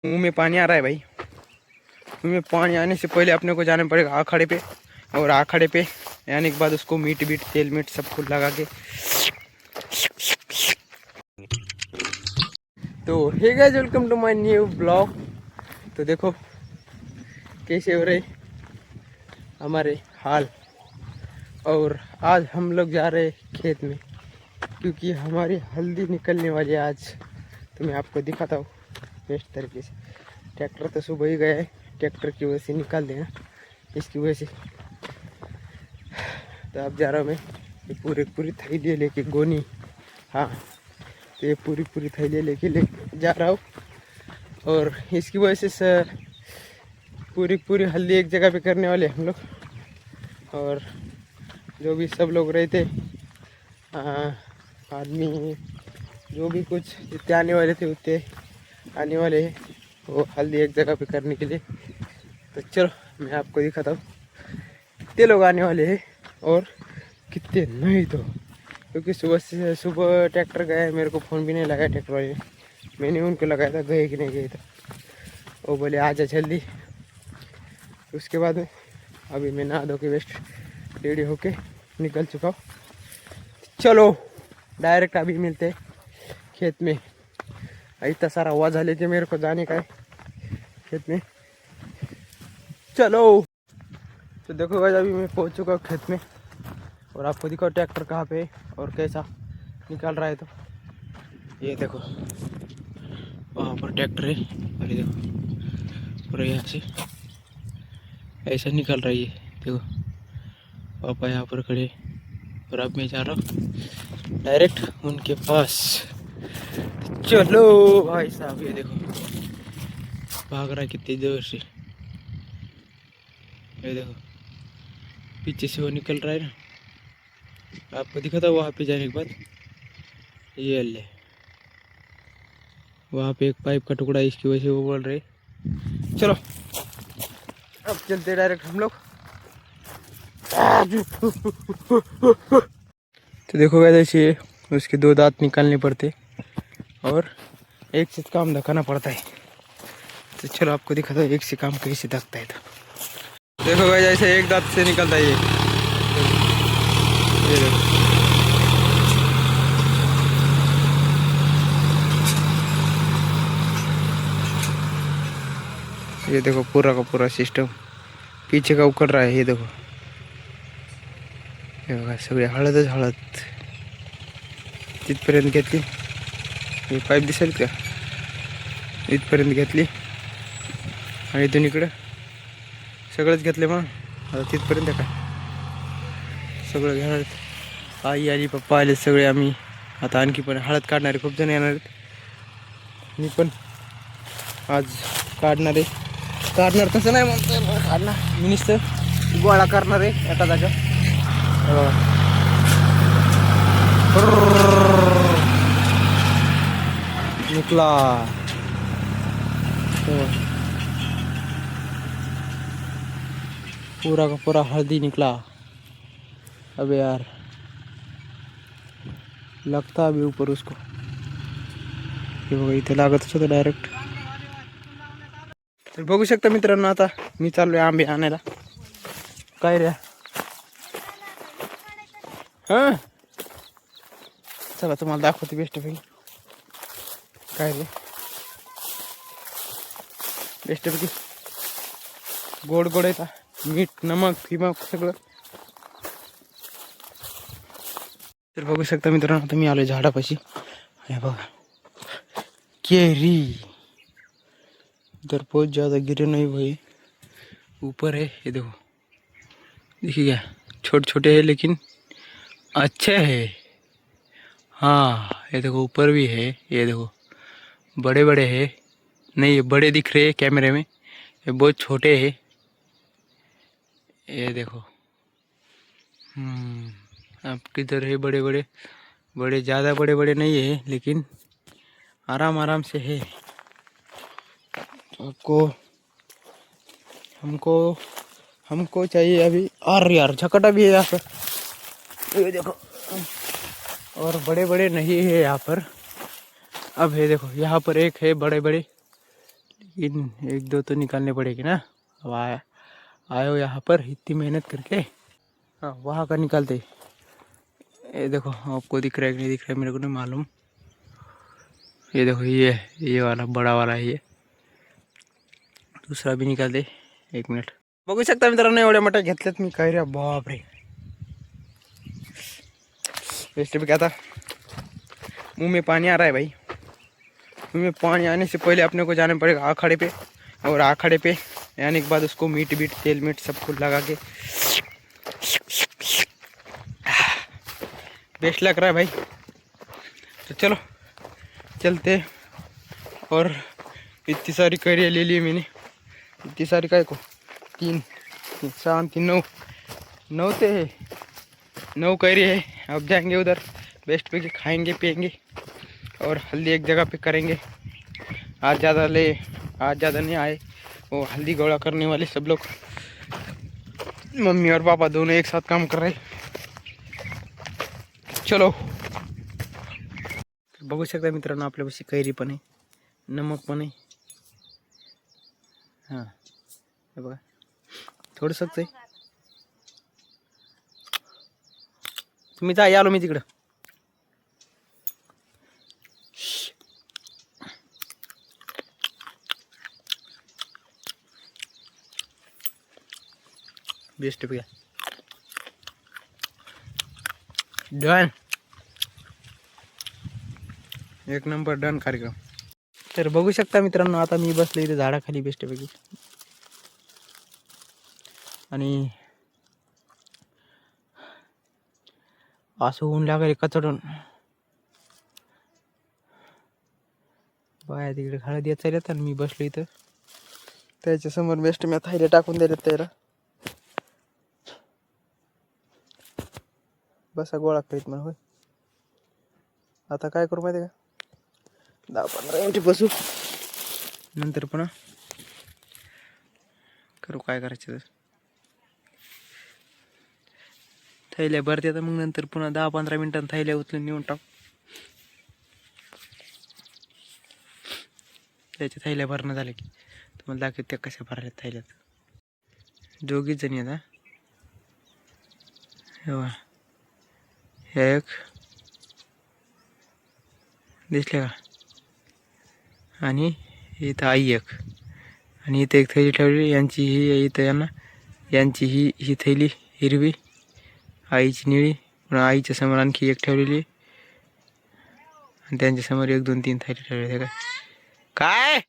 मुंह में पानी आ रहा है भाई। मुंह में पानी आने से पहले अपने को जाना पड़ेगा आखड़े पे, और आखड़े पे आने के बाद उसको मीट बीट तेल मीट सब कुछ लगा के। तो hey guys, welcome to my new blog. तो देखो कैसे हो रहे हमारे हाल। और आज हम लोग जा रहे खेत में, क्योंकि हमारी हल्दी निकलने वाली है आज। तो मैं आपको दिखाता हूँ बेस्ट तरीके से। ट्रैक्टर तो सुबह ही गया है, ट्रैक्टर की वजह से निकाल देना, इसकी वजह से। तो अब जा रहा हूँ मैं, ये पूरी थैली लेके गोनी। हाँ, तो ये पूरी थैली लेके जा रहा हूँ। और इसकी वजह से पूरी हल्दी एक जगह पे करने वाले हम लोग। और जो भी सब लोग रहे थे, आदमी जो भी कुछ जितने आने वाले थे उतने आने वाले हैं वो हल्दी एक जगह पे करने के लिए। तो चलो मैं आपको दिखाता हूँ कितने लोग आने वाले हैं और कितने नहीं। तो क्योंकि सुबह ट्रैक्टर गया है, मेरे को फ़ोन भी नहीं लगाया ट्रैक्टर वाले ने। मैंने उनको लगाया था गए कि नहीं गए, तो वो बोले आ जा जल्दी। उसके बाद में अभी मैं नहा धो के वेस्ट रेडी होके निकल चुका हूँ। चलो डायरेक्ट अभी मिलते हैं खेत में। इतना सारा आवाज़ आ लेके मेरे को जाने का है खेत में। चलो। तो देखो गाइस, अभी मैं पहुंच चुका हूँ खेत में, और आपको दिखाओ ट्रैक्टर कहाँ पे और कैसा निकल रहा है। तो ये देखो वहाँ पर ट्रैक्टर है, और ये देखो पूरा यहाँ से ऐसा निकल रही है। देखो पापा यहाँ पर खड़े, और अब मैं जा रहा हूँ डायरेक्ट उनके पास। चलो भाई साहब, ये देखो भाग रहा है कितनी जोर से। ये देखो पीछे से वो निकल रहा है ना, आपको दिखा था वहाँ पे जाने के बाद। ये ले वहाँ पे एक पाइप का टुकड़ा है, इसकी वजह से वो बोल रहे। चलो अब चलते डायरेक्ट हम लोग। तो देखो गाइस, ऐसे उसके दो दांत निकालने पड़ते और एक से काम धकाना पड़ता है। तो चलो आपको दिखाता हूँ एक से काम कैसे धकता है। तो देखो गाइस, ऐसे एक दांत से निकलता है ये देखो। ये देखो पूरा का पूरा सिस्टम पीछे का उकड़ रहा है। ये देखो, हे बघा सगळे हळदच हळद तिथपर्यंत घेतली। ही पाईप दिसेल का, इथपर्यंत घेतली आणि इथून इकडं सगळंच घेतलं। मग आता तिथपर्यंत काय सगळं घेणार। आई आली, पप्पा आले, सगळे आम्ही आता आणखी पण हळद काढणारे खूप जण येणार आहेत। मी पण आज काढणार तसं नाही म्हणतो, काढणार मी नुसतं गोळा करणार आहे एका जागा। निकला पूरा का पूरा हल्दी निकला। अबे यार लगता अभी ऊपर उसको, हे बघा इथे लागतच होतं डायरेक्ट। तर बघू शकता मित्रांनो, आता मी चाललोय आंबे आणायला। काय रे, हां चला तुम्हाला दाखवते बेस्ट पैकी काय रे। बेस्ट पैकी गोड गोड आहे, मीठ नमक फिमक सगळं। तर बघू शकता मित्रांनो, आता मी आलोय झाडापाशी। हे बघा केरी, इधर बहुत ज़्यादा गिरे नहीं हुए, ऊपर है। ये देखो, देखिए क्या छोटे छोटे है लेकिन अच्छे है। हाँ ये देखो ऊपर भी है, ये देखो बड़े बड़े है। नहीं ये बड़े दिख रहे हैं कैमरे में, ये बहुत छोटे हैं। ये देखो अब किधर है बड़े बड़े, बड़े ज़्यादा बड़े बड़े नहीं है लेकिन आराम आराम से है। आपको हमको चाहिए अभी। और यार झकटा भी है यहाँ पर, ये देखो। और बड़े बड़े नहीं है यहाँ पर। अब है देखो, यहाँ पर एक है बड़े बड़े, इन एक दो तो निकालने पड़ेगी ना। अब आए हो यहाँ पर इतनी मेहनत करके। हाँ वहाँ का निकालते। ये देखो आपको दिख रहा है कि नहीं दिख रहा है मेरे को नहीं मालूम। ये देखो ये वाला बड़ा वाला है ये। दूसरा भी निकाल दे। 1 मिनट बघू शकता मित्रांनो एवढ्या मोठ्या घेतल्यात मी काय रे बापरे। वेस्ट भी क्या था। मुंह में पानी आ रहा है भाई। मुंह में पानी आने से पहले अपने को जाना पड़ेगा आखड़े पे। और आखड़े पे आने के बाद उसको मीट बीट तेल मीट सब कुछ लगा के बेस्ट लग रहा है भाई। तो चलो चलते। और इतनी सारी कैरियाँ ले ली मैंने। इतनी सारी काय को 3 7 3 9 थे 9 कैरी है। अब जाएंगे उधर बेस्ट पे खाएंगे पिएंगे और हल्दी एक जगह पे करेंगे। आज ज़्यादा नहीं आए वो हल्दी गौड़ा करने वाले सब लोग। मम्मी और पापा दोनों एक साथ काम कर रहे। चलो बघू शकता मित्रांनो आपल्यापाशी कैरी पण आहे नमक पण आहे। हां हे बघा थोडंसंच आहे। तुम्ही जा आलो मी तिकडं। बेस्ट भैया डन। एक नंबर डन कार्यक्रम। तर बघू शकता मित्रांनो आता मी बसले इथे झाडाखाली बेस्टपैकी। आणि असं ऊन लागले कचडून बाया तिकडे हळद येत चालत आणि मी बसलो इथं त्याच्या समोर बेस्ट मी थायले टाकून दिले त्याला। बसा गोळा करीत म्हणा होय। आता काय करू माहिती का 10-15 मिनिट बसू नंतर पुन्हा करू काय करायचं तर थैल्या भरते तर मग नंतर पुन्हा 10-15 मिनिटांनी थैल्या उचलून नेऊन टाक। त्याच्या थैल्या भरणं झाले की तुम्हाला दाखवते त्या कशा भरल्या थैल्यात। दोघीच जणी आहेत एक दिसले का आणि इथं आई एक आणि इथं एक थैली ठेवली यांची ही इथं यांना यांची ही थैली हिरवी आईची निळी पुन्हा आईच्या समोर आणखी एक ठेवलेली आणि त्यांच्या समोर 1 2 3 थैली ठेवलेली काय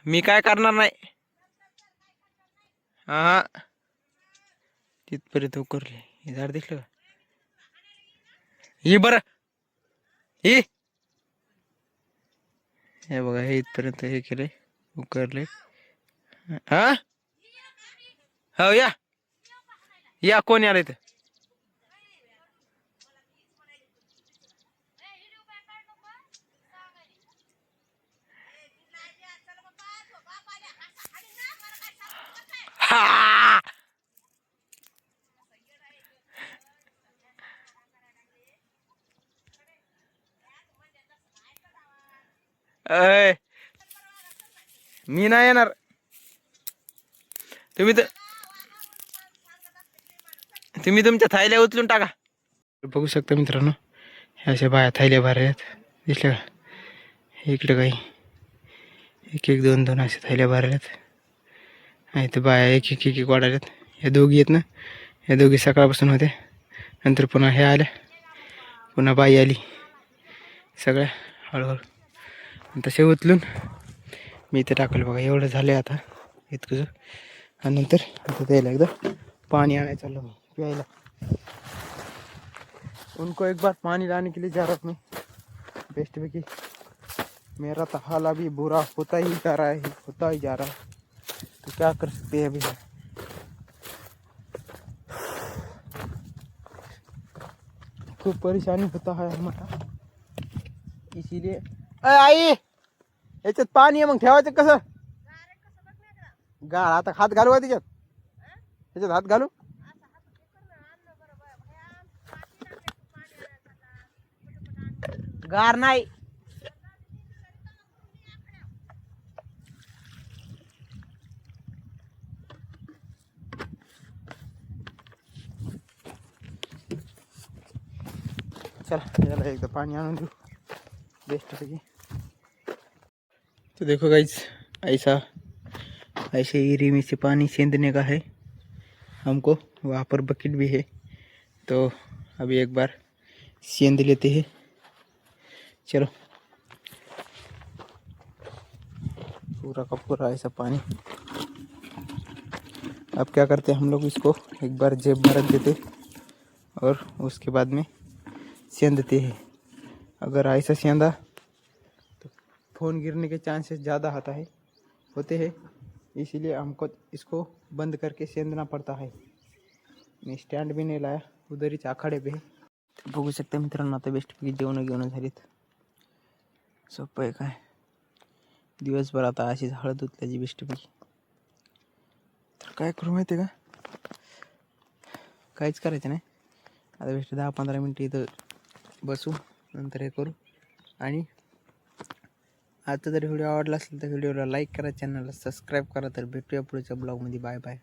मी काय करणार नाही। हा तिथपर्यंत उकरले हे झाड दिसलं का ही बरं ही हे बघा हे इथपर्यंत हे केलंय उकरले। हा हो या कोण आलं इथं। हा अय मी नाही येणार तुम्ही तुमच्या थैल्या उचलून टाका। बघू शकता मित्रांनो ह्या अशा बाया थैल्या भरल्यात दिसल्या का इकडे काही 1 1 2 2 अशा थैल्या भरल्यात आणि ते बाया एक एक वाढाल्यात। ह्या दोघी आहेत ना ह्या दोघी सकाळपासून होत्या नंतर पुन्हा हे आल्या पुन्हा बाई आली सगळ्या हळूहळू तसे उचलून मी इथे टाकलं बघा एवढं झालं आता इतकंच। आणि नंतर आता द्यायला एकदा पाणी आणायला चाललो मी प्यायला। उनको एक बार पानी लाने के लिए जा रहा हूँ मैं बेस्ट पे की मेरा तो हाल अभी बुरा होता ही जा रहा है होता ही जा रहा है तो क्या कर सकते हैं अभी। खूब परेशानी होता है हमारा इसीलिए आई याच्यात पाणी आहे मग ठेवायचं कसं गाळ आता हात घालू का त्याच्यात हात घालू गार नाही चला याला एकदा पानी आणून देऊ बेस्टपैकी। तो देखो गाइस ऐसा ऐसे ही रिमी से पानी सेंधने का है हमको। वहाँ पर बकेट भी है, तो अभी एक बार सेंध लेते हैं। चलो पूरा का पूरा ऐसा पानी। अब क्या करते हैं हम लोग, इसको एक बार जेब में रख देते और उसके बाद में सेंधते हैं। अगर ऐसा सेंधा तो फ़ोन गिरने के चांसेस ज़्यादा होते हैं, इसीलिए हमको इसको बंद करके सेंधना पड़ता है। मी स्टँड भी नाही लाया, उधरीच आखाडे पे बघू शकता मित्रांनो। आता बेस्टपैकी जेवण घेऊन झालीत। सोपं आहे काय, दिवसभर आता अशीच हळद उतल्याची बेस्टपैकी। तर काय करू माहिती आहे का, काहीच करायचं नाही आता। बेस्ट 10-15 मिनटं इथं बसू, नंतर हे करू। आणि आजचा जर व्हिडिओ आवडला असेल तर व्हिडिओला लाईक करा, चॅनलला सबस्क्राईब करा। तर भेटूया पुढच्या ब्लॉगमध्ये। Bye bye.